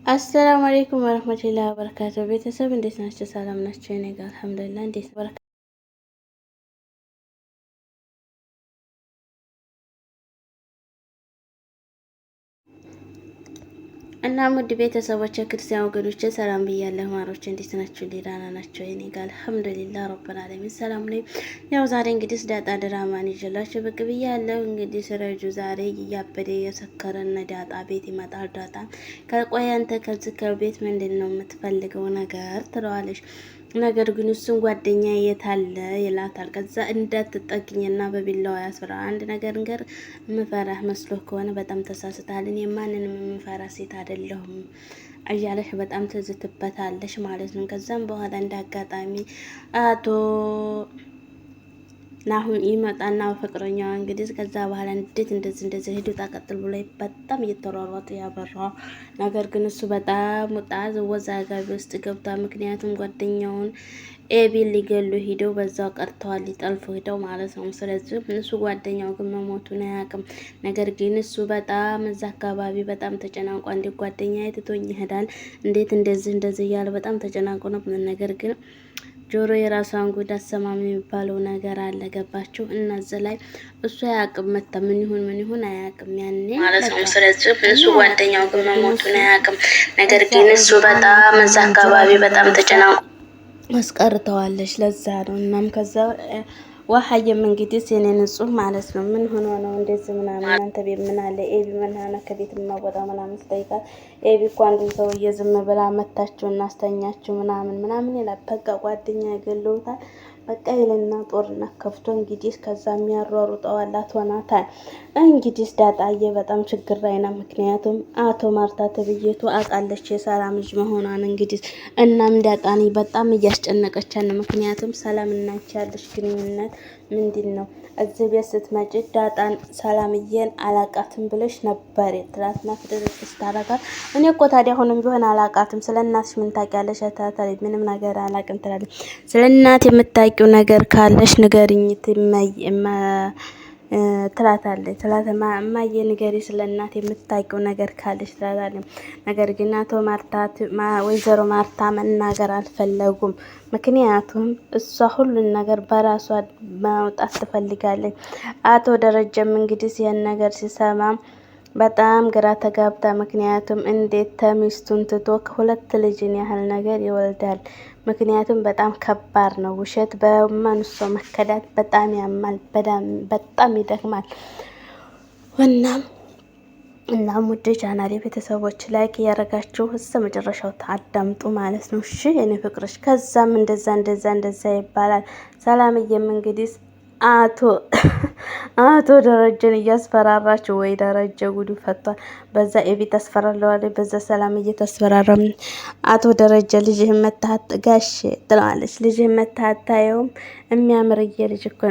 አሰላሙ አለይኩም ወራህመቱላሂ ወበረካቱህ። ቤተሰብ እንዴት ናችሁ? ሰላም ናችሁ? እኔ ጋር አልሐምዱሊላህ። እንዴት በረካ እና ሙድ ቤተሰቦች ክርስቲያን ወገኖች ሰላም ብያለሁ። ማሮች እንዴት ናችሁ? ደህና ናችሁ? እኔ ጋር አልሐምዱሊላህ ረብል ዓለሚን ሰላም ነኝ። ያው ዛሬ እንግዲህ ዳጣ ድራማን ይዤላችሁ ብቅ ብያለሁ። እንግዲህ ስረጁ ዛሬ እያበደ የሰከረና ዳጣ ቤት ይመጣል። ዳጣ ከቆይ አንተ ከዚህ ከቤት ምንድን ነው የምትፈልገው ነገር ትለዋለች። ነገር ግን እሱን ጓደኛ የታለ ይላታል። ከዛ እንዳትጠግኝና በቢላዋ ያስፈራ አንድ ነገር ምፈራህ መስሎ ከሆነ በጣም ተሳስተሃል። እኔ ማንንም የምፈራ ሴት አይደለሁም እያለሽ በጣም ትዝትበታለሽ ማለት ነው። ከዛም በኋላ እንዳጋጣሚ አቶ ናሁን ይመጣና ፍቅረኛዋ እንግዲህ ከዛ በኋላ እንዴት እንደዚህ ሄዱ ታቀጥል ብሎ በጣም እየተሯሯጡ ያበራ። ነገር ግን እሱ በጣም ወጣዝ ወዛጋቢ ውስጥ ገብቷል። ምክንያቱም ጓደኛውን ኤቢን ሊገሉ ሂደው በዛው ቀርተዋል፣ ሊጠልፉ ሂደው ማለት ነው። ስለዚህ እሱ ጓደኛው ግን መሞቱን አያውቅም። ነገር ግን እሱ በጣም እዛ አካባቢ በጣም ተጨናንቋ እንዴት ጓደኛ የትቶኝ ይሄዳል፣ እንዴት እንደዚህ እያለ በጣም ተጨናንቆ ነው። ነገር ግን ጆሮ የራሷን ጉድ አሰማም የሚባለው ነገር አለ። ገባችሁ? እነዚህ ላይ እሱ አያውቅም። መታ ምን ይሁን አያውቅም ያኔ ማለት ነው። ስለዚህ እሱ ጓደኛው ግን መሞቱን አያውቅም። ነገር ግን እሱ በጣም እዛ አካባቢ በጣም ተጨናንቆ አስቀርተዋለች። ለዛ ነው። እናም ከዛ ዋሀየም እንግዲህ የኔ ንጹህ ማለት ነው ምን ሆኖ ነው እንደዚህ ምናምን አንተ ቤት ምን አለ ኤቢ ምን ሆነ ከቤት የማወጣ ምናምን ስጠይቃት ኤቢ እኮ አንዱን ሰውዬ ዝም ብላ መታችሁ እናስተኛችሁ ምናምን ይላል። በቃ ጓደኛ ያገለውታል በቃ ይልና ጦርነት ከፍቶ እንግዲህ ከዛ የሚያሯሩጠዋል አቶ ናታን። እንግዲህ ዳጣዬ በጣም ችግር ላይ ነው። ምክንያቱም አቶ ማርታ ተብዬቱ አውቃለች የሰላም ልጅ መሆኗን እንግዲህ እናም ዳጣኒ በጣም እያስጨነቀቻት ነው። ምክንያቱም ሰላም እና አንቺ ያለሽ ግንኙነት ምንድን ነው? እዚህ ቤት ስትመጪ ዳጣን ሰላምዬን አላቃትም ብለሽ ነበር ትላትና ፍድርስ ታረጋት። እኔ እኮ ታዲያ አሁንም ቢሆን አላቃትም። ስለ እናትሽ ምን ታውቂያለሽ? ታታሪ ምንም ነገር አላቅም ትላለች። ስለ እናት የምታውቂው ነገር ካለሽ ንገሪኝ ትላታለች። እማዬ ንገሪ ስለ እናት የምታውቂው ነገር ካለሽ ትላታለች። ነገር ግን አቶ ማርታ ወይዘሮ ማርታ መናገር አልፈለጉም። ምክንያቱም እሷ ሁሉን ነገር በራሷ ማውጣት ትፈልጋለች። አቶ ደረጀም እንግዲህ ይህን ነገር ሲሰማ በጣም ግራ ተጋብታ። ምክንያቱም እንዴት ተሚስቱን ትቶ ከሁለት ልጅን ያህል ነገር ይወልዳል? ምክንያቱም በጣም ከባድ ነው። ውሸት በመንሶ መከዳት በጣም ያማል፣ በጣም ይደክማል። እናም ውድ ቻናሌ ቤተሰቦች ላይክ እያደረጋችሁ እስከ መጨረሻው ታዳምጡ ማለት ነው። እሺ የኔ ፍቅሮች። ከዛም እንደዛ ይባላል። ሰላምዬም እንግዲህ አቶ ደረጀን እያስፈራራችሁ፣ ወይ ደረጀ ጉዱ ፈቷል። በዛ ኤቢ ታስፈራለዋለች፣ በዛ ሰላም እየተስፈራራም አቶ ደረጀ ልጅህን መታሃት ጋሽ ትለዋለች። ልጅህን መታሃት ታየውም የሚያምርዬ ልጅ እኮ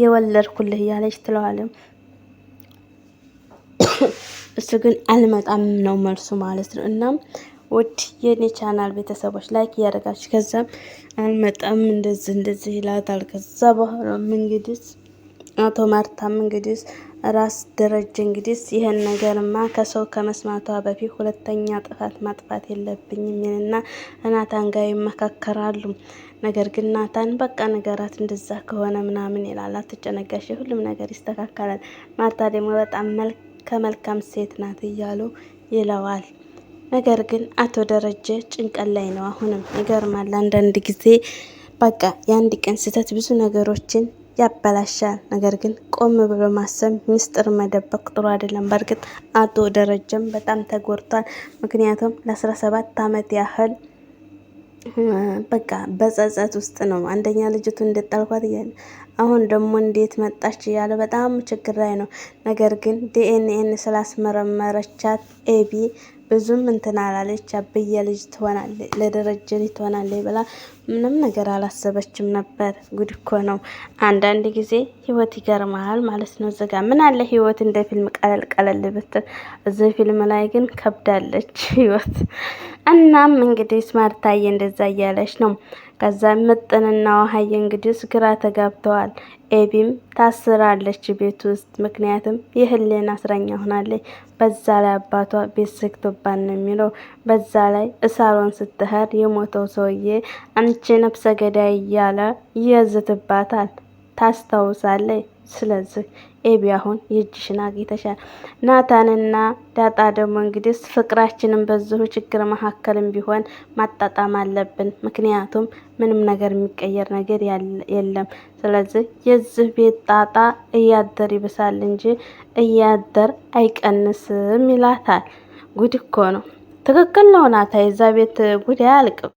የወለድኩልህ እያለች ትለዋለች። እሱ ግን አልመጣም ነው መልሱ ማለት ነው። እናም ውድ የኔ ቻናል ቤተሰቦች ላይክ እያደረጋችሁ ከዛም አልመጣም እንደዚህ ይላታል። ከዛ በኋላ እንግዲህ አቶ ማርታም እንግዲህ ራስ ደረጀ እንግዲህ ይሄን ነገርማ ከሰው ከመስማቷ በፊት ሁለተኛ ጥፋት ማጥፋት የለብኝም ይልና ናታን ጋር ይመካከራሉ። ነገር ግን ናታን በቃ ነገራት እንደዛ ከሆነ ምናምን ይላል። አትጨነቀሽ፣ ሁሉም ነገር ይስተካከላል። ማርታ ደግሞ በጣም ከመልካም ሴት ናት እያሉ ይለዋል። ነገር ግን አቶ ደረጀ ጭንቀት ላይ ነው። አሁንም ይገርማል። አንዳንድ ጊዜ በቃ የአንድ ቀን ስህተት ብዙ ነገሮችን ያበላሻል። ነገር ግን ቆም ብሎ ማሰብ፣ ምስጢር መደበቅ ጥሩ አይደለም። በእርግጥ አቶ ደረጀም በጣም ተጎድቷል። ምክንያቱም ለ17 ዓመት ያህል በቃ በጸጸት ውስጥ ነው። አንደኛ ልጅቱ እንደጣልኳት እያለ አሁን ደግሞ እንዴት መጣች እያለ በጣም ችግር ላይ ነው። ነገር ግን ዲኤንኤን ስላስመረመረቻት ኤቢ ብዙም እንትን አላለች። አብየ ልጅ ትሆናለች፣ ለደረጀ ልጅ ትሆናለች ብላ ምንም ነገር አላሰበችም ነበር። ጉድ እኮ ነው። አንዳንድ ጊዜ ህይወት ይገርማል ማለት ነው። እዚጋ ምን አለ ህይወት እንደ ፊልም ቀለል ብትል፣ እዚህ ፊልም ላይ ግን ከብዳለች ህይወት። እናም እንግዲህ ስማርታዬ እንደዛ እያለች ነው። ከዛ ምጥንና ውሀዬ እንግዲህ ግራ ተጋብተዋል። ኤቢም ታስራለች ቤት ውስጥ ምክንያቱም የህሊና እስረኛ ሆናለች። በዛ ላይ አባቷ ቤት ዘግቶባት ነው የሚለው። በዛ ላይ እሳሎን ስትሄድ የሞተው ሰውዬ አንቺ ነፍሰ ገዳይ እያለ ይዘትባታል። ታስታውሳለች። ስለዚህ ኤቢ አሁን የእጅሽን አግኝተሻል። ናታንና ዳጣ ደግሞ እንግዲህ ፍቅራችንን በዚሁ ችግር መካከልም ቢሆን ማጣጣም አለብን። ምክንያቱም ምንም ነገር የሚቀየር ነገር የለም። ስለዚህ የዚህ ቤት ጣጣ እያደር ይብሳል እንጂ እያደር አይቀንስም ይላታል። ጉድ እኮ ነው። ትክክል ነው ናታ። የዛ ቤት ጉድ አያልቅም።